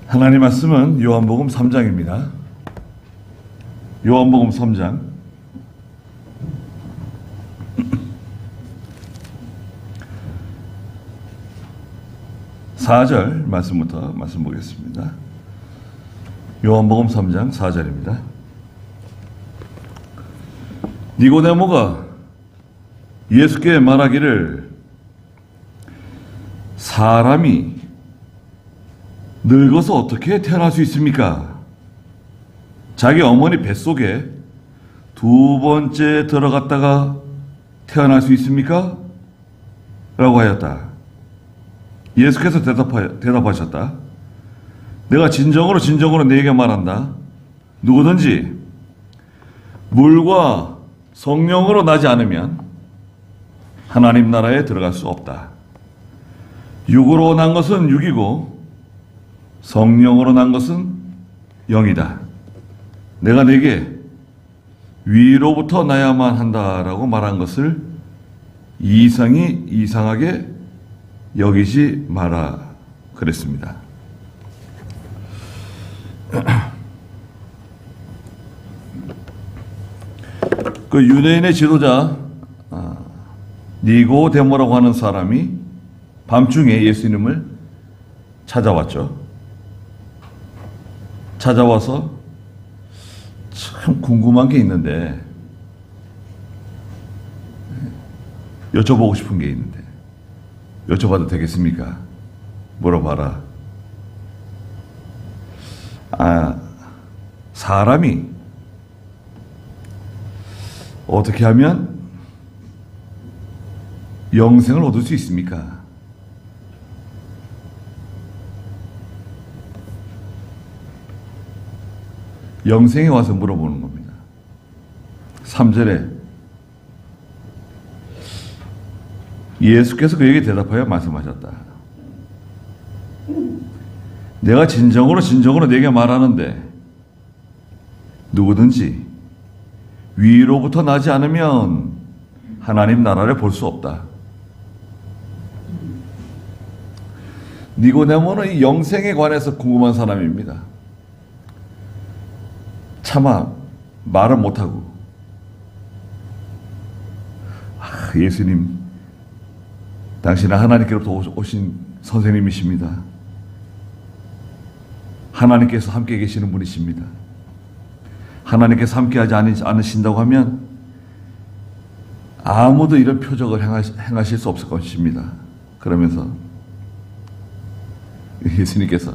하나님 말씀은 요한복음 3장입니다. 요한복음 3장 4절 말씀부터 말씀 보겠습니다. 요한복음 3장 4절입니다. 니고데모가 예수께 말하기를 사람이 늙어서 어떻게 태어날 수 있습니까? 자기 어머니 뱃속에 두 번째 들어갔다가 태어날 수 있습니까? 라고 하였다. 예수께서 대답하셨다. 내가 진정으로 네게 말한다. 누구든지 물과 성령으로 나지 않으면 하나님 나라에 들어갈 수 없다. 육으로 난 것은 육이고 성령으로 난 것은 영이다. 내가 네게 위로부터 나야만 한다라고 말한 것을 이상하게 여기지 마라 그랬습니다. 그 유대인의 지도자 니고데모라고 하는 사람이 밤중에 예수님을 찾아왔죠. 찾아와서 참 궁금한 게 있는데, 여쭤보고 싶은 게 있는데 여쭤봐도 되겠습니까? 물어봐라. 사람이 어떻게 하면 영생을 얻을 수 있습니까? 영생에 와서 물어보는 겁니다. 3절에 예수께서 그에게 대답하여 말씀하셨다. 내가 진정으로 네게 말하는데 누구든지 위로부터 나지 않으면 하나님 나라를 볼 수 없다. 니고데모는 이 영생에 관해서 궁금한 사람입니다. 차마 말을 못하고 예수님, 당신은 하나님께로부터 오신 선생님이십니다. 하나님께서 함께 계시는 분이십니다. 하나님께서 함께하지 않으신다고 하면 아무도 이런 표적을 행하실 수 없을 것입니다. 그러면서 예수님께서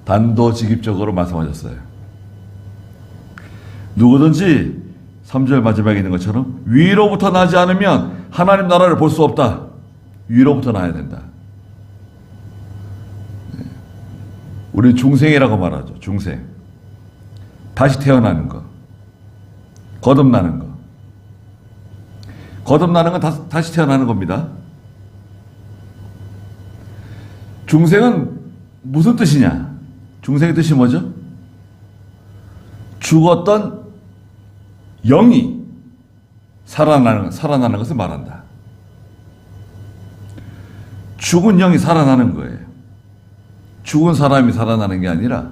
단도직입적으로 말씀하셨어요. 누구든지 3절 마지막에 있는 것처럼 위로부터 나지 않으면 하나님 나라를 볼 수 없다. 위로부터 나야 된다. 우리는 중생이라고 말하죠. 중생. 다시 태어나는 거. 거듭나는 거. 거듭나는 건 다시 태어나는 겁니다. 중생은 무슨 뜻이냐? 중생의 뜻이 뭐죠? 죽었던 영이 살아나는 것을 말한다. 죽은 영이 살아나는 거예요. 죽은 사람이 살아나는 게 아니라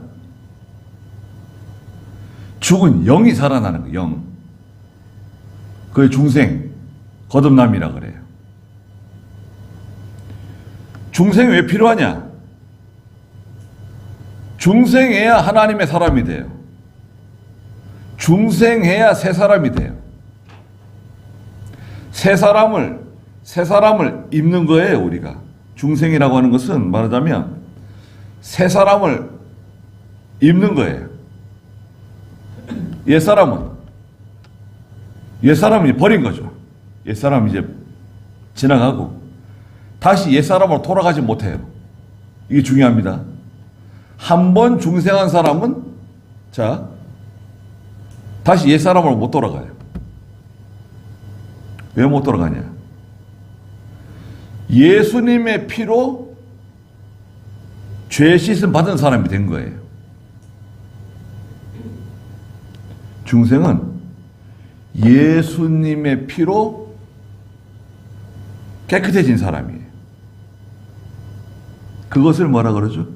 죽은 영이 살아나는 거예요. 영. 그게 중생, 거듭남이라 그래요. 중생이 왜 필요하냐? 중생해야 하나님의 사람이 돼요. 중생해야 새 사람이 돼요. 새 사람을 입는 거예요, 우리가. 중생이라고 하는 것은 말하자면 새 사람을 입는 거예요. 옛사람은 버린 거죠. 옛사람은 이제 지나가고 다시 옛사람으로 돌아가지 못해요. 이게 중요합니다. 한 번 중생한 사람은 다시 옛사람으로 못 돌아가요. 왜 못 돌아가냐? 예수님의 피로 죄 씻음 받은 사람이 된 거예요. 중생은 예수님의 피로 깨끗해진 사람이에요. 그것을 뭐라 그러죠?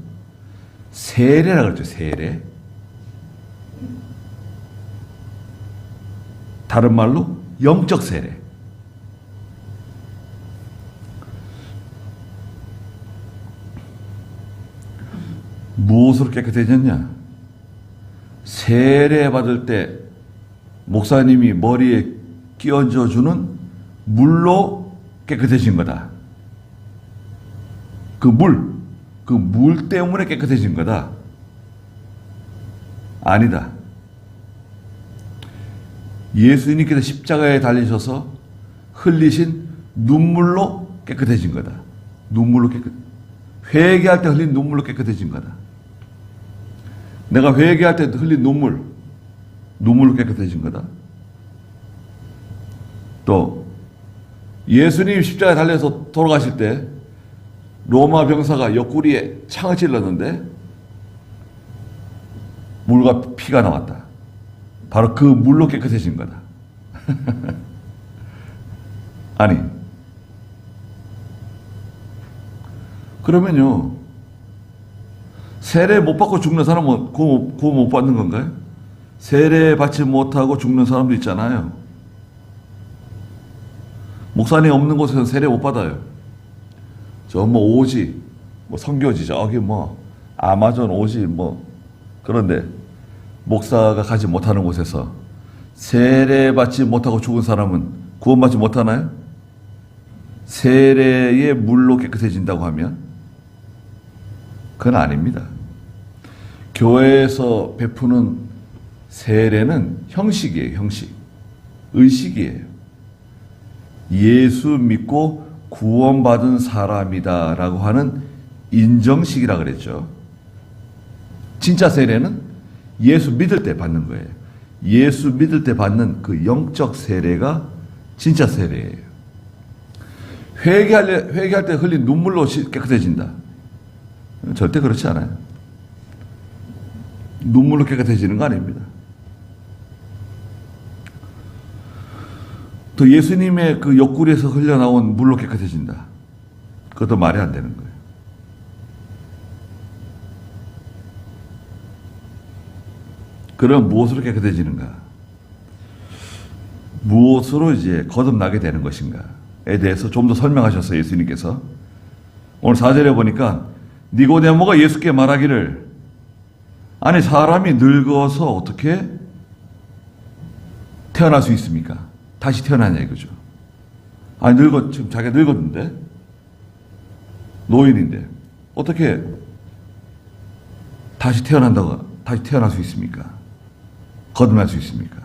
세례라 그러죠. 세례. 다른 말로 영적 세례. 무엇으로 깨끗해졌냐? 세례 받을 때 목사님이 머리에 끼얹어 주는 물로 깨끗해진 거다. 그 물 때문에 깨끗해진 거다. 아니다. 예수님께서 십자가에 달리셔서 흘리신 눈물로 깨끗해진 거다. 회개할 때 흘린 눈물로 깨끗해진 거다. 내가 회개할 때 흘린 눈물로 깨끗해진 거다. 또 예수님이 십자가에 달려서 돌아가실 때 로마 병사가 옆구리에 창을 찔렀는데 물과 피가 나왔다. 바로 그 물로 깨끗해진 거다. 아니, 그러면요, 세례 못 받고 죽는 사람은 그거 못 받는 건가요? 세례 받지 못하고 죽는 사람도 있잖아요. 목사님 없는 곳에서는 세례 못 받아요. 저 오지, 선교지, 저기 아마존 오지, 그런데 목사가 가지 못하는 곳에서 세례 받지 못하고 죽은 사람은 구원받지 못하나요? 세례의 물로 깨끗해진다고 하면 그건 아닙니다. 교회에서 베푸는 세례는 형식이에요. 형식. 의식이에요. 예수 믿고 구원받은 사람이다 라고 하는 인정식이라 그랬죠. 진짜 세례는 예수 믿을 때 받는 거예요. 예수 믿을 때 받는 그 영적 세례가 진짜 세례예요. 회개할 때 흘린 눈물로 깨끗해진다. 절대 그렇지 않아요. 눈물로 깨끗해지는 거 아닙니다. 또 예수님의 그 옆구리에서 흘러나온 물로 깨끗해진다. 그것도 말이 안 되는 거예요. 그럼 무엇으로 깨끗해지는가? 무엇으로 이제 거듭나게 되는 것인가에 대해서 좀 더 설명하셨어요. 예수님께서. 오늘 4절에 보니까 니고데모가 예수께 말하기를, 아니 사람이 늙어서 어떻게 태어날 수 있습니까? 다시 태어나냐 이거죠. 아니 지금 자기가 늙었는데, 노인인데 어떻게 다시 태어날 수 있습니까? 거듭날 수 있습니까?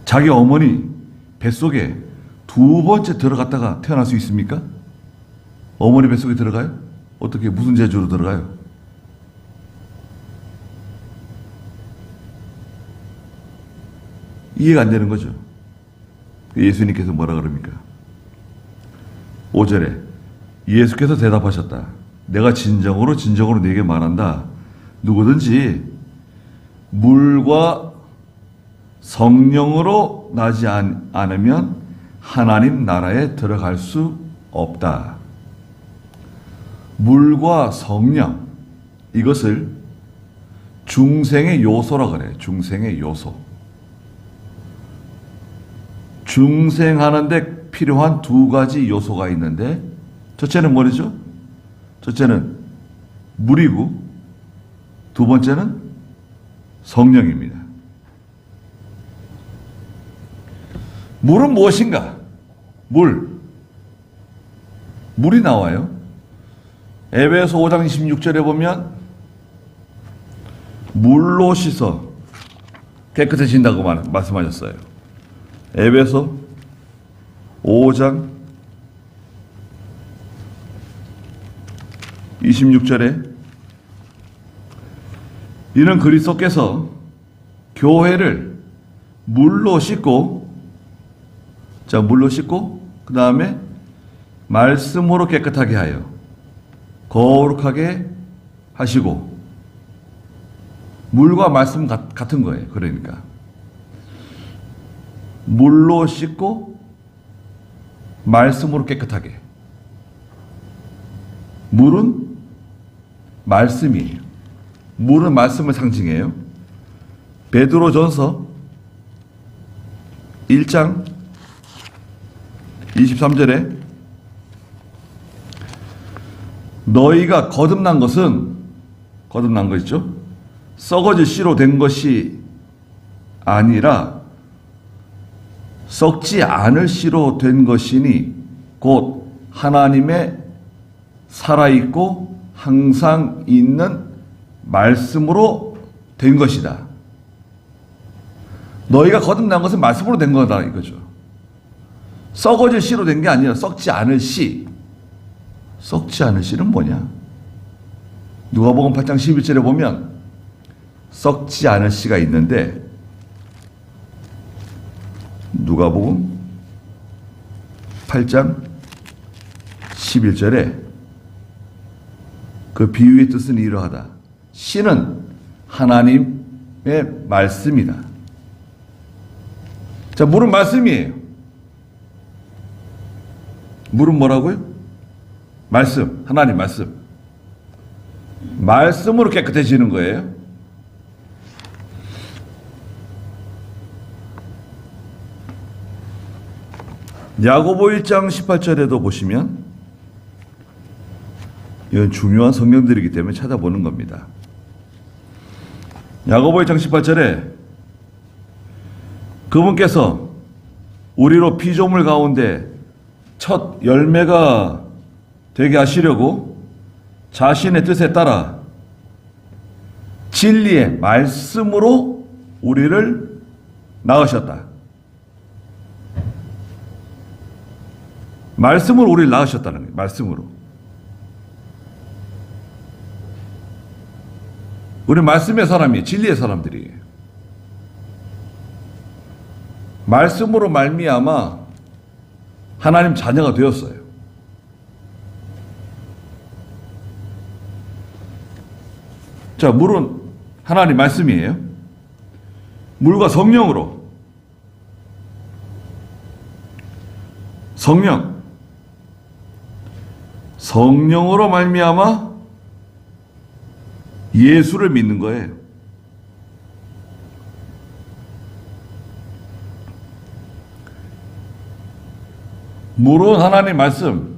자기 어머니 뱃속에 두 번째 들어갔다가 태어날 수 있습니까? 어머니 뱃속에 들어가요? 어떻게, 무슨 재주로 들어가요? 이해가 안 되는 거죠. 예수님께서 뭐라 그럽니까? 5절에 예수께서 대답하셨다. 내가 진정으로 네게 말한다. 누구든지 물과 성령으로 나지 않으면 하나님 나라에 들어갈 수 없다. 물과 성령, 이것을 중생의 요소라 그래요. 중생의 요소. 중생하는데 필요한 두 가지 요소가 있는데, 첫째는 뭐죠? 첫째는 물이고 두 번째는 성령입니다. 물은 무엇인가? 물이 나와요. 에베소 5장 26절에 보면 물로 씻어 깨끗해진다고 말씀하셨어요. 에베소 5장 26절에 이는 그리스도께서 교회를 물로 씻고, 그 다음에 말씀으로 깨끗하게 하여 거룩하게 하시고, 물과 말씀 같은 거예요. 그러니까 물로 씻고 말씀으로 깨끗하게. 물은 말씀이에요. 물은 말씀을 상징해요. 베드로전서 1장 23절에 너희가 거듭난 것은 거듭난 거 있죠? 썩어질 씨로 된 것이 아니라 썩지 않을 씨로 된 것이니 곧 하나님의 살아있고 항상 있는 말씀으로 된 것이다. 너희가 거듭난 것은 말씀으로 된 거다 이거죠. 썩어질 씨로 된 게 아니라 썩지 않을 씨. 썩지 않을 씨는 뭐냐? 누가복음 8장 11절에 보면 썩지 않을 씨가 있는데 누가복음 8장 11절에 그 비유의 뜻은 이러하다. 씨는 하나님의 말씀이다. 자, 물은 말씀이에요. 물은 뭐라고요? 말씀, 하나님 말씀. 말씀으로 깨끗해지는 거예요. 야고보 1장 18절에도 보시면 이건 중요한 성경들이기 때문에 찾아보는 겁니다. 야고보 1장 18절에 그분께서 우리로 피조물 가운데 첫 열매가 되게 하시려고 자신의 뜻에 따라 진리의 말씀으로 우리를 낳으셨다. 말씀으로 우리를 낳으셨다는 거예요. 말씀으로. 우리 말씀의 사람이 진리의 사람들이에요. 말씀으로 말미암아 하나님 자녀가 되었어요. 자, 물은 하나님 말씀이에요. 물과 성령으로. 성령으로 말미암아 예수를 믿는 거예요. 물은 하나님 말씀,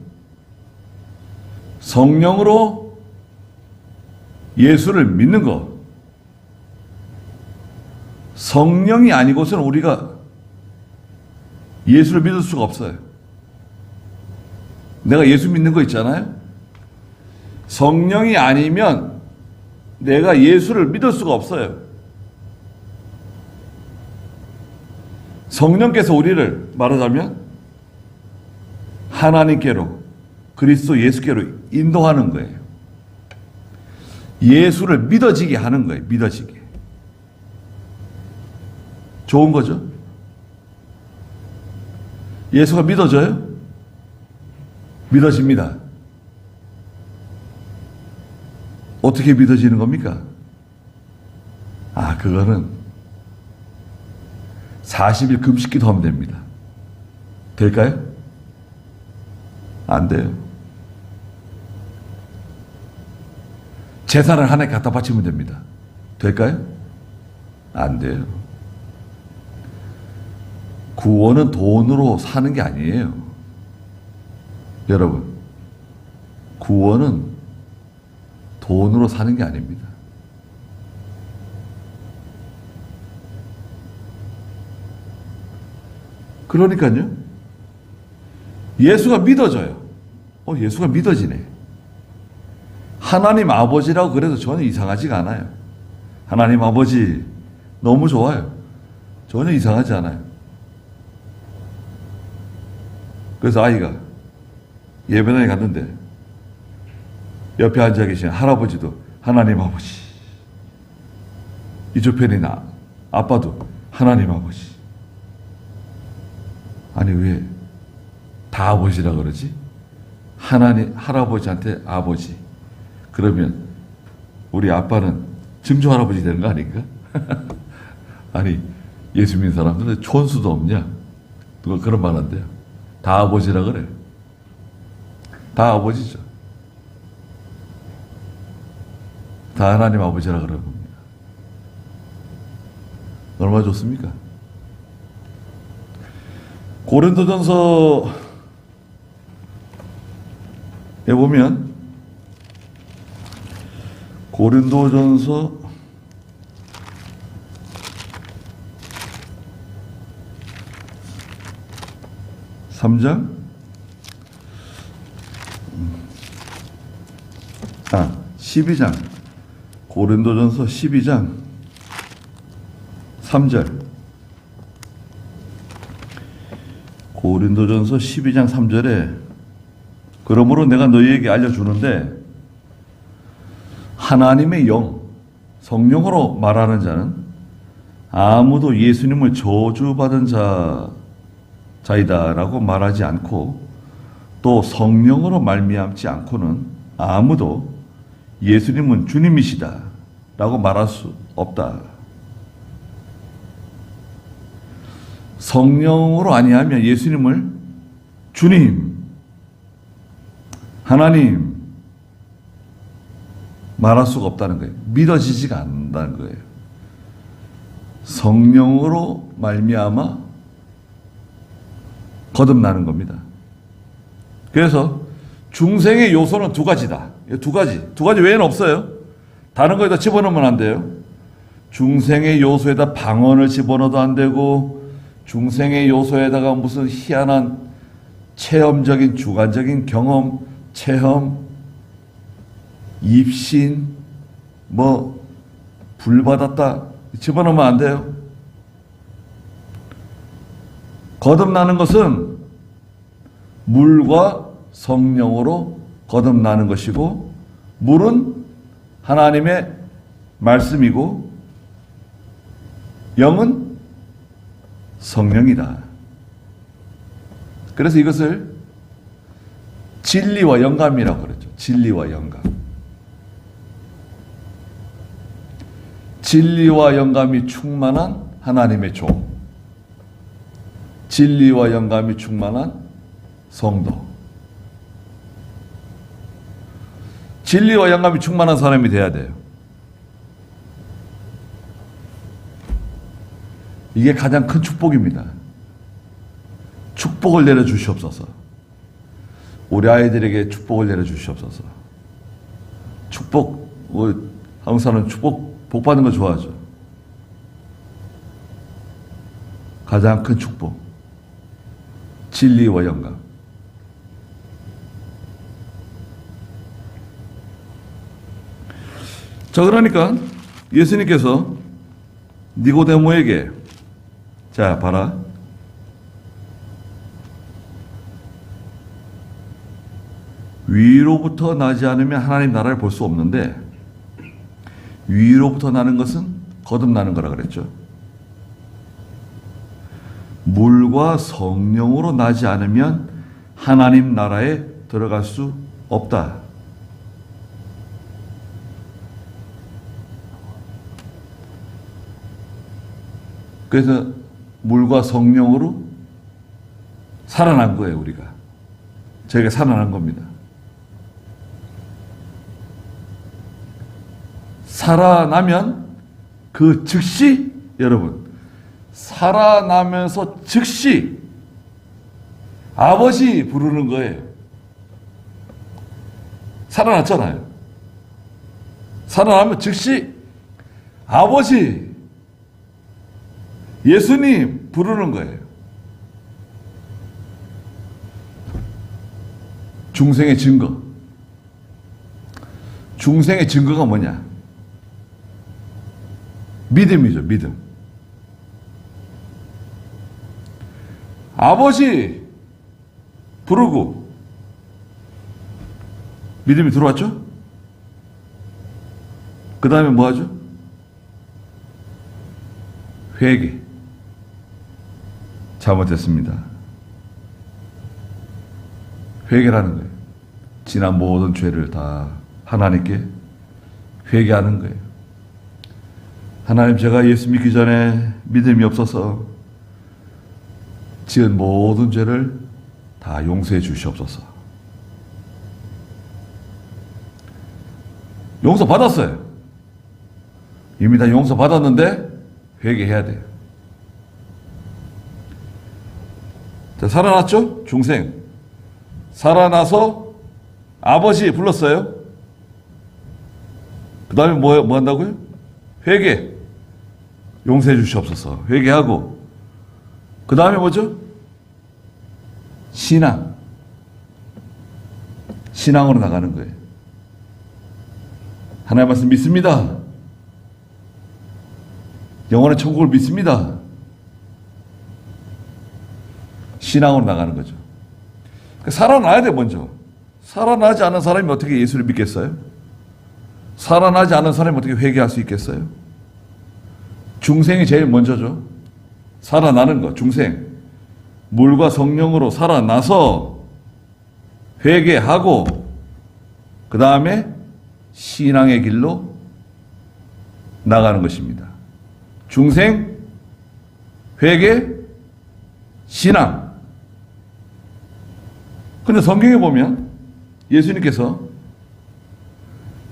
성령으로 예수를 믿는 것. 성령이 아니고서는 우리가 예수를 믿을 수가 없어요. 내가 예수 믿는 거 있잖아요. 성령이 아니면 내가 예수를 믿을 수가 없어요. 성령께서 우리를 말하자면 하나님께로, 그리스도 예수께로 인도하는 거예요. 예수를 믿어지게 하는 거예요. 믿어지게. 좋은 거죠? 예수가 믿어져요? 믿어집니다. 어떻게 믿어지는 겁니까? 그거는 40일 금식 기도하면 됩니다. 될까요? 안 돼요. 재산을 하나에 갖다 바치면 됩니다. 될까요? 안 돼요. 구원은 돈으로 사는 게 아니에요. 여러분, 구원은 돈으로 사는 게 아닙니다. 그러니까요. 예수가 믿어져요. 예수가 믿어지네. 하나님 아버지라고 그래도 전혀 이상하지가 않아요. 하나님 아버지 너무 좋아요. 전혀 이상하지 않아요. 그래서 아이가 예배당에 갔는데 옆에 앉아 계신 할아버지도 하나님 아버지, 이쪽 편에 나 아빠도 하나님 아버지. 아니 왜 다 아버지라 그러지? 하나님 할아버지한테 아버지. 그러면 우리 아빠는 증조 할아버지 되는 거 아닌가? 아니 예수 믿는 사람들은 촌수도 없냐? 누가 그런 말 한대요. 다 아버지라 그래. 다 아버지죠. 다 하나님 아버지라 그러는 겁니다. 얼마나 좋습니까? 고린도전서에 보면 고린도전서 3장 12장 고린도전서 12장 3절 고린도전서 12장 3절에 그러므로 내가 너희에게 알려주는데 하나님의 영 성령으로 말하는 자는 아무도 예수님을 저주받은 자이다라고 말하지 않고 또 성령으로 말미암지 않고는 아무도 예수님은 주님이시다 라고 말할 수 없다. 성령으로 아니하면 예수님을 주님, 하나님 말할 수가 없다는 거예요. 믿어지지가 않는다는 거예요. 성령으로 말미암아 거듭나는 겁니다. 그래서 중생의 요소는 두 가지다. 두 가지 외에는 없어요. 다른 거에다 집어넣으면 안 돼요. 중생의 요소에다 방언을 집어넣어도 안 되고 중생의 요소에다가 무슨 희한한 체험적인 주관적인 경험, 체험, 입신, 불 받았다 집어넣으면 안 돼요. 거듭나는 것은 물과 성령으로 거듭나는 것이고 물은 하나님의 말씀이고 영은 성령이다. 그래서 이것을 진리와 영감이라고 그랬죠. 진리와 영감. 진리와 영감이 충만한 하나님의 종. 진리와 영감이 충만한 성도. 진리와 영감이 충만한 사람이 돼야 돼요. 이게 가장 큰 축복입니다. 축복을 내려주시옵소서. 우리 아이들에게 축복을 내려주시옵소서. 축복, 한국 사람은 축복, 복 받는 거 좋아하죠. 가장 큰 축복. 진리와 영감. 자, 그러니까 예수님께서 니고데모에게 자, 봐라. 위로부터 나지 않으면 하나님 나라를 볼 수 없는데 위로부터 나는 것은 거듭나는 거라 그랬죠. 물과 성령으로 나지 않으면 하나님 나라에 들어갈 수 없다. 그래서 물과 성령으로 살아난 거예요, 우리가. 저희가 살아난 겁니다. 살아나면 그 즉시, 여러분, 살아나면서 즉시 아버지 부르는 거예요. 살아났잖아요. 살아나면 즉시 아버지, 예수님 부르는 거예요. 중생의 증거. 중생의 증거가 뭐냐? 믿음이죠, 믿음. 아버지 부르고 믿음이 들어왔죠? 그 다음에 뭐 하죠? 회개. 잘못했습니다. 회개라는 거예요. 지난 모든 죄를 다 하나님께 회개하는 거예요. 하나님, 제가 예수 믿기 전에 믿음이 없어서 지은 모든 죄를 다 용서해 주시옵소서. 용서 받았어요. 이미 다 용서받았는데 회개해야 돼요. 자, 살아났죠? 중생. 살아나서 아버지 불렀어요. 그 다음에 뭐 한다고요? 회개. 용서해 주시옵소서. 회개하고. 그 다음에 뭐죠? 신앙. 신앙으로 나가는 거예요. 하나님의 말씀 믿습니다. 영원의 천국을 믿습니다. 신앙으로 나가는 거죠. 살아나야 돼, 먼저. 살아나지 않은 사람이 어떻게 예수를 믿겠어요? 살아나지 않은 사람이 어떻게 회개할 수 있겠어요? 중생이 제일 먼저죠. 살아나는 거, 중생. 물과 성령으로 살아나서 회개하고 그 다음에 신앙의 길로 나가는 것입니다. 중생, 회개, 신앙. 근데 성경에 보면 예수님께서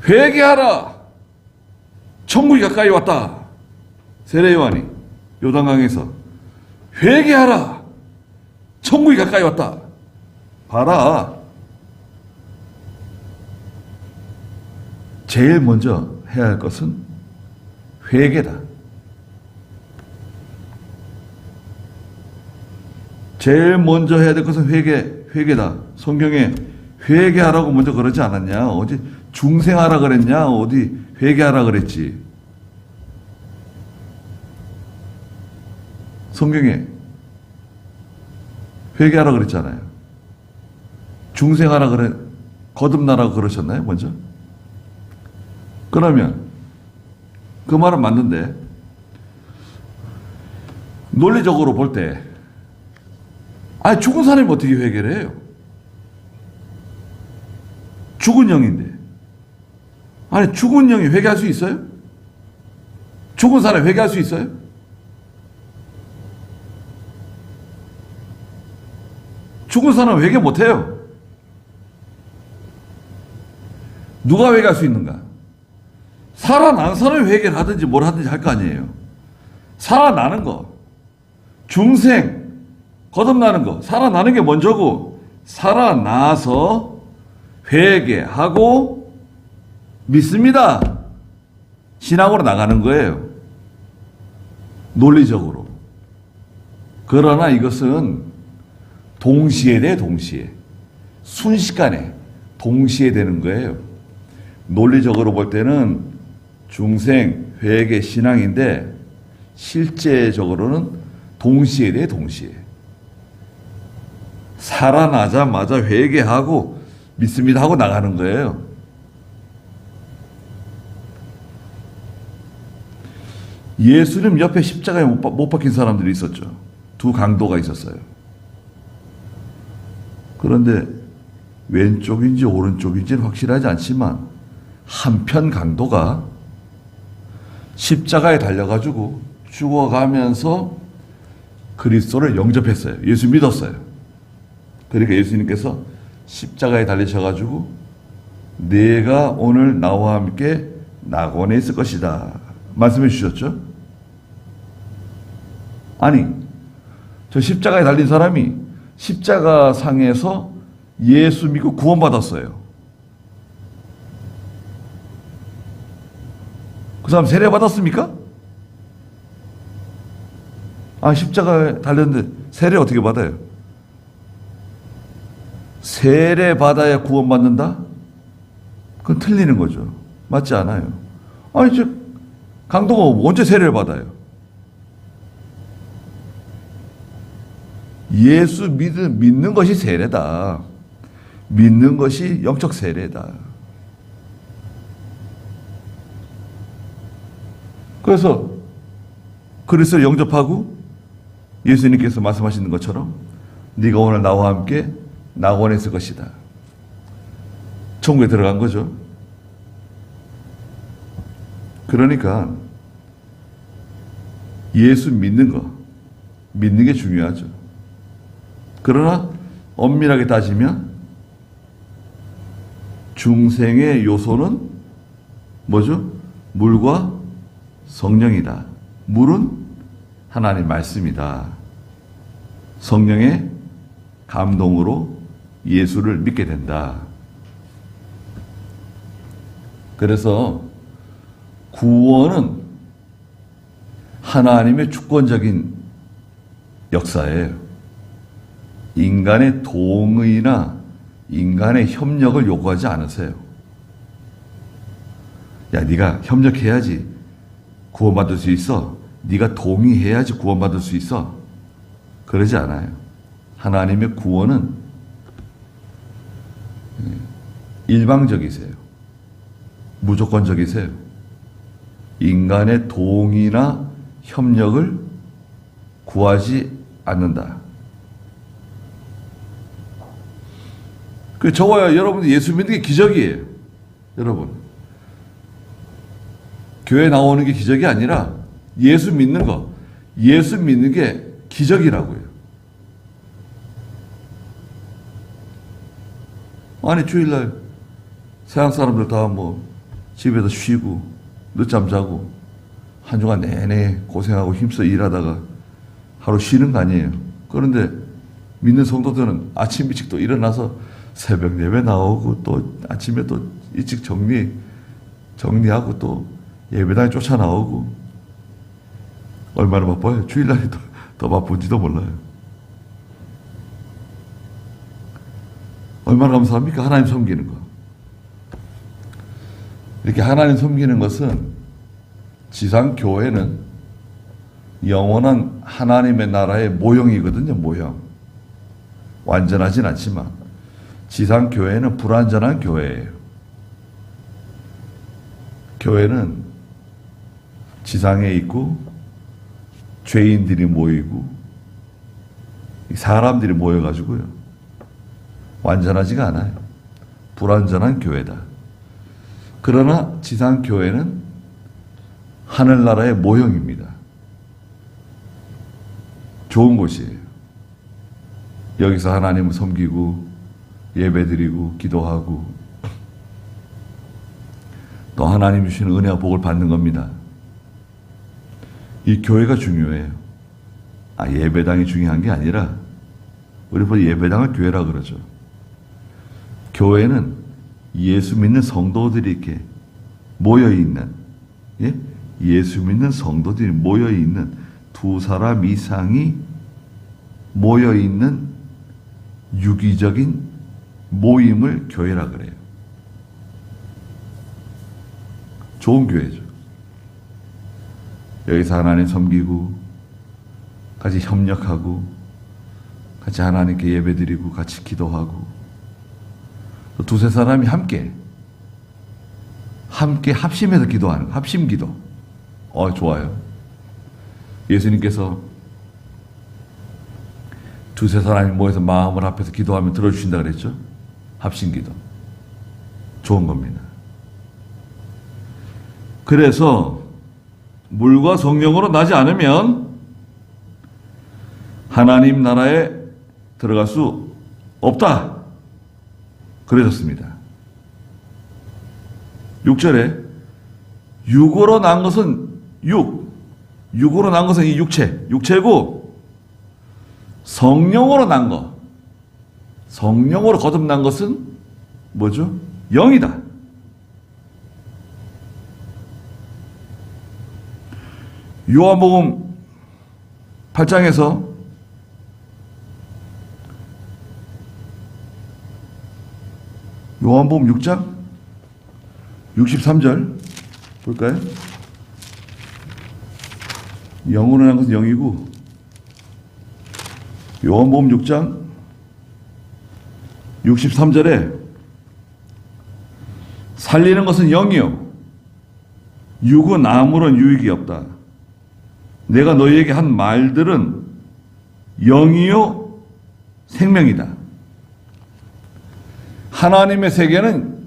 회개하라! 천국이 가까이 왔다. 세례 요한이 요단강에서 회개하라! 천국이 가까이 왔다. 봐라. 제일 먼저 해야 할 것은 회개다. 제일 먼저 해야 될 것은 회개다. 성경에 회개하라고 먼저 그러지 않았냐? 어디 중생하라 그랬냐? 어디 회개하라 그랬지? 성경에 회개하라 그랬잖아요. 중생하라 그래, 거듭나라고 그러셨나요? 먼저? 그러면 그 말은 맞는데 논리적으로 볼 때 아니 죽은 사람이 어떻게 회개를 해요? 죽은 영인데 아니 죽은 영이 회개할 수 있어요? 죽은 사람이 회개할 수 있어요? 죽은 사람은 회개 못해요. 누가 회개할 수 있는가? 살아난 사람이 회개를 하든지 뭘 하든지 할 거 아니에요. 살아나는 거, 중생, 거듭나는 거, 살아나는 게 먼저고 살아나서 회개하고 믿습니다. 신앙으로 나가는 거예요. 논리적으로. 그러나 이것은 동시에 돼, 동시에. 순식간에 동시에 되는 거예요. 논리적으로 볼 때는 중생, 회개, 신앙인데 실제적으로는 동시에 돼, 동시에. 살아나자마자 회개하고 믿습니다 하고 나가는 거예요. 예수님 옆에 십자가에 못 박힌 사람들이 있었죠. 두 강도가 있었어요. 그런데 왼쪽인지 오른쪽인지는 확실하지 않지만 한편 강도가 십자가에 달려가지고 죽어가면서 그리스도를 영접했어요. 예수 믿었어요. 그러니까 예수님께서 십자가에 달리셔가지고 내가 오늘 나와 함께 낙원에 있을 것이다 말씀해 주셨죠? 아니 저 십자가에 달린 사람이 십자가 상에서 예수 믿고 구원받았어요. 그 사람 세례 받았습니까? 아, 십자가에 달렸는데 세례 어떻게 받아요? 세례 받아야 구원받는다? 그건 틀리는 거죠. 맞지 않아요. 아니, 강도가 언제 세례를 받아요? 예수 믿는 것이 세례다. 믿는 것이 영적 세례다. 그래서 그리스도를 영접하고 예수님께서 말씀하시는 것처럼 네가 오늘 나와 함께 낙원에 있을 것이다. 천국에 들어간 거죠. 그러니까 예수 믿는 게 중요하죠. 그러나 엄밀하게 따지면 중생의 요소는 뭐죠? 물과 성령이다. 물은 하나님 말씀이다. 성령의 감동으로 예수를 믿게 된다. 그래서 구원은 하나님의 주권적인 역사예요. 인간의 동의나 인간의 협력을 요구하지 않으세요. 야, 네가 협력해야지 구원받을 수 있어. 네가 동의해야지 구원받을 수 있어. 그러지 않아요. 하나님의 구원은 일방적이세요. 무조건적이세요. 인간의 동의나 협력을 구하지 않는다. 저와 여러분들 예수 믿는 게 기적이에요. 여러분, 교회 나오는 게 기적이 아니라 예수 믿는 거, 예수 믿는 게 기적이라고요. 아니, 주일날 세상 사람들 다 집에서 쉬고 늦잠 자고 한 주간 내내 고생하고 힘써 일하다가 하루 쉬는 거 아니에요. 그런데 믿는 성도들은 아침 일찍 또 일어나서 새벽 예배 나오고 또 아침에 또 일찍 정리하고 또 예배당에 쫓아 나오고 얼마나 바빠요. 주일날이 더 바쁜지도 몰라요. 얼마나 감사합니까? 하나님 섬기는 거. 이렇게 하나님 섬기는 것은 지상교회는 영원한 하나님의 나라의 모형이거든요. 모형. 완전하진 않지만 지상교회는 불완전한 교회예요. 교회는 지상에 있고 죄인들이 모이고 사람들이 모여가지고요. 완전하지가 않아요. 불완전한 교회다. 그러나 지상교회는 하늘나라의 모형입니다. 좋은 곳이에요. 여기서 하나님을 섬기고 예배드리고 기도하고 또 하나님 주시는 은혜와 복을 받는 겁니다. 이 교회가 중요해요. 예배당이 중요한 게 아니라 우리 보통 예배당을 교회라 그러죠. 교회는 예수 믿는 성도들이 이렇게 모여있는, 예수 믿는 성도들이 모여있는 두 사람 이상이 모여있는 유기적인 모임을 교회라 그래요. 좋은 교회죠. 여기서 하나님 섬기고 같이 협력하고 같이 하나님께 예배드리고 같이 기도하고 또 두세 사람이 함께 합심해서 기도하는 합심 기도. 좋아요. 예수님께서 두세 사람이 모여서 마음을 합해서 기도하면 들어주신다 그랬죠. 합심 기도. 좋은 겁니다. 그래서 물과 성령으로 나지 않으면 하나님 나라에 들어갈 수 없다. 그러셨습니다. 6절에 육으로 난 것은 육으로 난 것은 이 육체고 성령으로 난 것, 성령으로 거듭난 것은 뭐죠? 영이다. 요한복음 8장에서 요한복음 6장 63절 볼까요? 영으로 난 것은 영이고 요한복음 6장 63절에 살리는 것은 영이요 육은 아무런 유익이 없다. 내가 너희에게 한 말들은 영이요 생명이다. 하나님의 세계는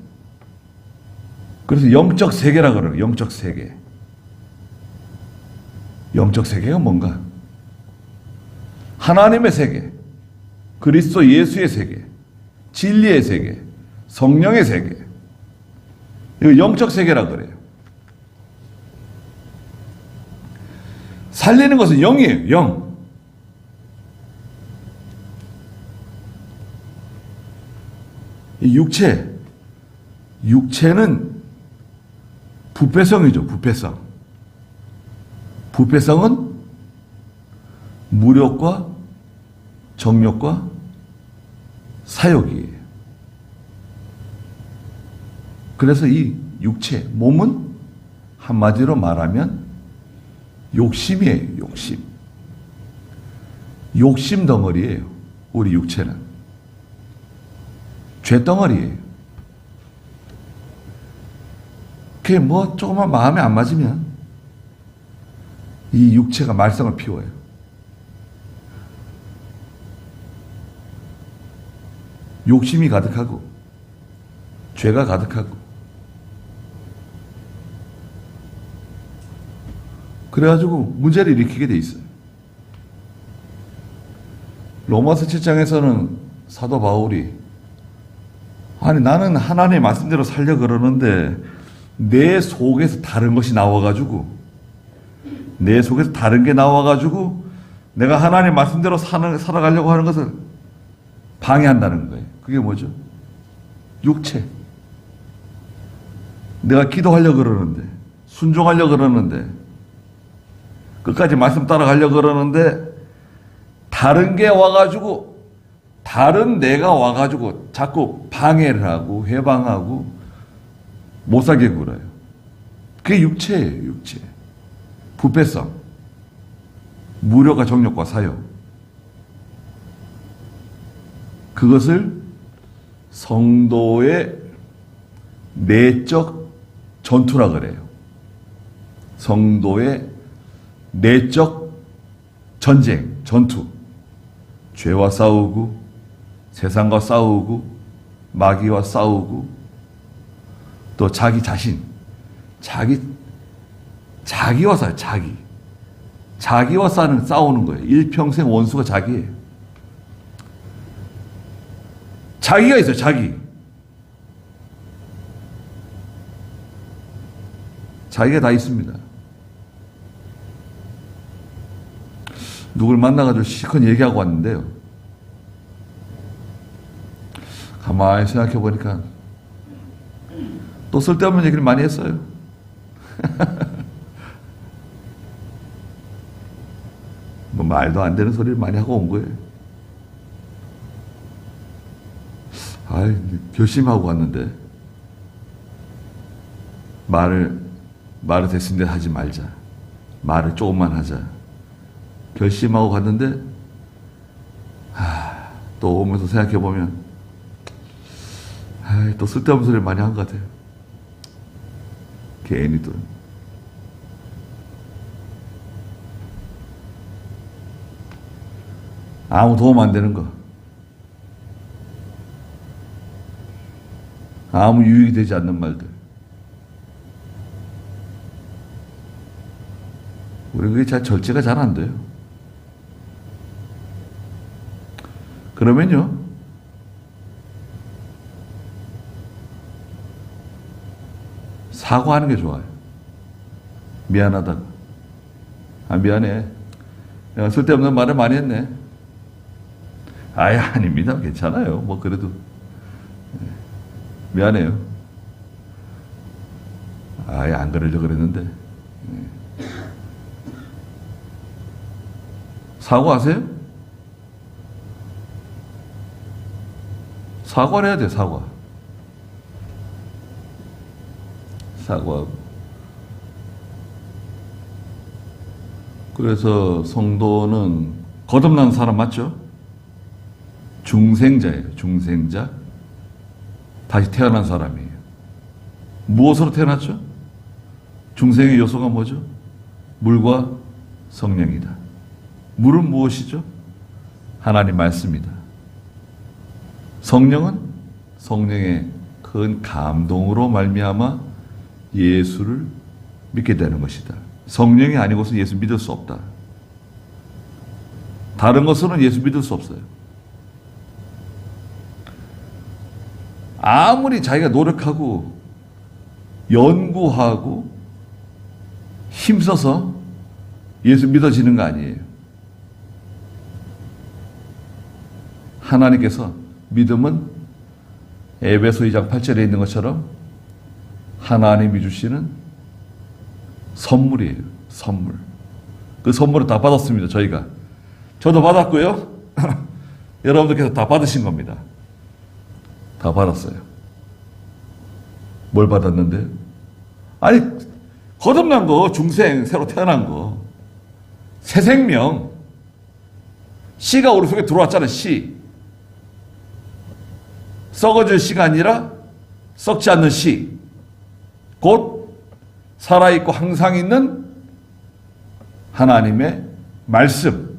그래서 영적 세계라 그래요. 영적 세계. 영적 세계가 뭔가? 하나님의 세계, 그리스도 예수의 세계, 진리의 세계, 성령의 세계. 이거 영적 세계라 그래요. 살리는 것은 영이에요. 영. 이 육체는 부패성이죠. 부패성. 부패성은 무력과 정욕과 사욕이에요. 그래서 이 육체, 몸은 한마디로 말하면 욕심이에요. 욕심. 욕심 덩어리예요. 우리 육체는. 죄 덩어리예요. 그게 뭐 조금만 마음에 안 맞으면 이 육체가 말썽을 피워요. 욕심이 가득하고 죄가 가득하고 그래가지고 문제를 일으키게 돼 있어요. 로마서 7장에서는 사도 바울이 아니 나는 하나님의 말씀대로 살려 그러는데 내 속에서 다른 것이 나와가지고 내 속에서 다른 게 나와가지고 내가 하나님의 말씀대로 살아가려고 하는 것을 방해한다는 거예요. 그게 뭐죠? 육체. 내가 기도하려고 그러는데 순종하려고 그러는데 끝까지 말씀 따라가려고 그러는데 다른 게 와가지고 다른 내가 와가지고 자꾸 방해를 하고 회방하고 못 살게 굴어요. 그게 육체예요. 육체. 부패성. 무력과 정욕과 사욕. 그것을 성도의 내적 전투라 그래요. 성도의 내적 전쟁, 전투. 죄와 싸우고 세상과 싸우고 마귀와 싸우고 또 자기 자신, 자기와 싸워요. 자기와 싸우는 거예요. 일평생 원수가 자기예요. 자기가 있어요. 자기가 다 있습니다. 누굴 만나가지고 실컷 얘기하고 왔는데요. 가만히 생각해 보니까 또 쓸데없는 얘기를 많이 했어요. 뭐 말도 안 되는 소리를 많이 하고 온 거예요. 결심하고 왔는데 말을 됐는데 하지 말자. 말을 조금만 하자. 결심하고 갔는데 또 오면서 생각해 보면 또 쓸데없는 소리를 많이 한 것 같아요. 괜히 또 아무 도움 안 되는 거, 아무 유익이 되지 않는 말들. 우리 그게 절제가 잘 안 돼요. 그러면요, 사과하는 게 좋아요. 미안하다고. 미안해. 내가 쓸데없는 말을 많이 했네. 아닙니다. 괜찮아요. 뭐, 그래도. 미안해요. 안 그러려고 그랬는데. 사과하세요? 사과를 해야 돼요, 사과. 사과하고. 그래서 성도는 거듭난 사람 맞죠? 중생자예요, 중생자. 다시 태어난 사람이에요. 무엇으로 태어났죠? 중생의 요소가 뭐죠? 물과 성령이다. 물은 무엇이죠? 하나님 말씀이다. 성령은 성령의 큰 감동으로 말미암아 예수를 믿게 되는 것이다. 성령이 아니고서 예수 믿을 수 없다. 다른 것으로는 예수 믿을 수 없어요. 아무리 자기가 노력하고 연구하고 힘써서 예수 믿어지는 거 아니에요. 하나님께서 믿음은 에베소 2장 8절에 있는 것처럼 하나님이 주시는 선물이에요. 선물. 그 선물을 다 받았습니다. 저희가. 저도 받았고요. 여러분들께서 다 받으신 겁니다. 다 받았어요. 뭘 받았는데? 아니, 거듭난 거, 중생, 새로 태어난 거. 새 생명. 씨가 우리 속에 들어왔잖아, 씨. 썩어질 씨가 아니라 썩지 않는 씨. 곧 살아있고 항상 있는 하나님의 말씀.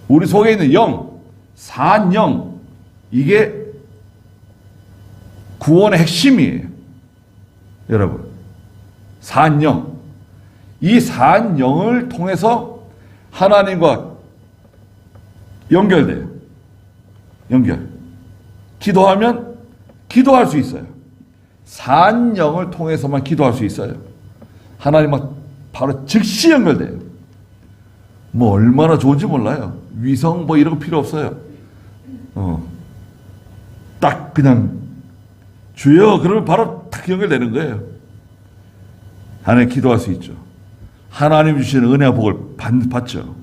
우리 속에 있는 영, 산 영. 이게 구원의 핵심이에요. 여러분. 산 영. 이 산 영을 통해서 하나님과 연결돼요. 연결. 기도하면 기도할 수 있어요. 산 영을 통해서만 기도할 수 있어요. 하나님과 바로 즉시 연결돼요. 뭐 얼마나 좋은지 몰라요. 위성 뭐 이런 거 필요 없어요. 딱 그냥 주여 그러면 바로 딱 연결되는 거예요. 하나님 기도할 수 있죠. 하나님 주시는 은혜와 복을 받죠.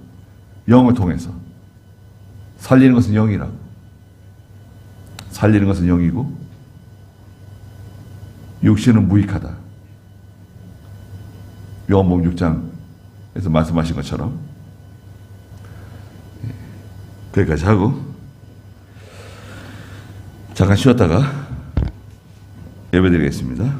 영을 통해서. 살리는 것은 영이라고. 살리는 것은 영이고 육신은 무익하다. 요한복음 6장에서 말씀하신 것처럼 거기까지 하고 잠깐 쉬었다가 예배드리겠습니다.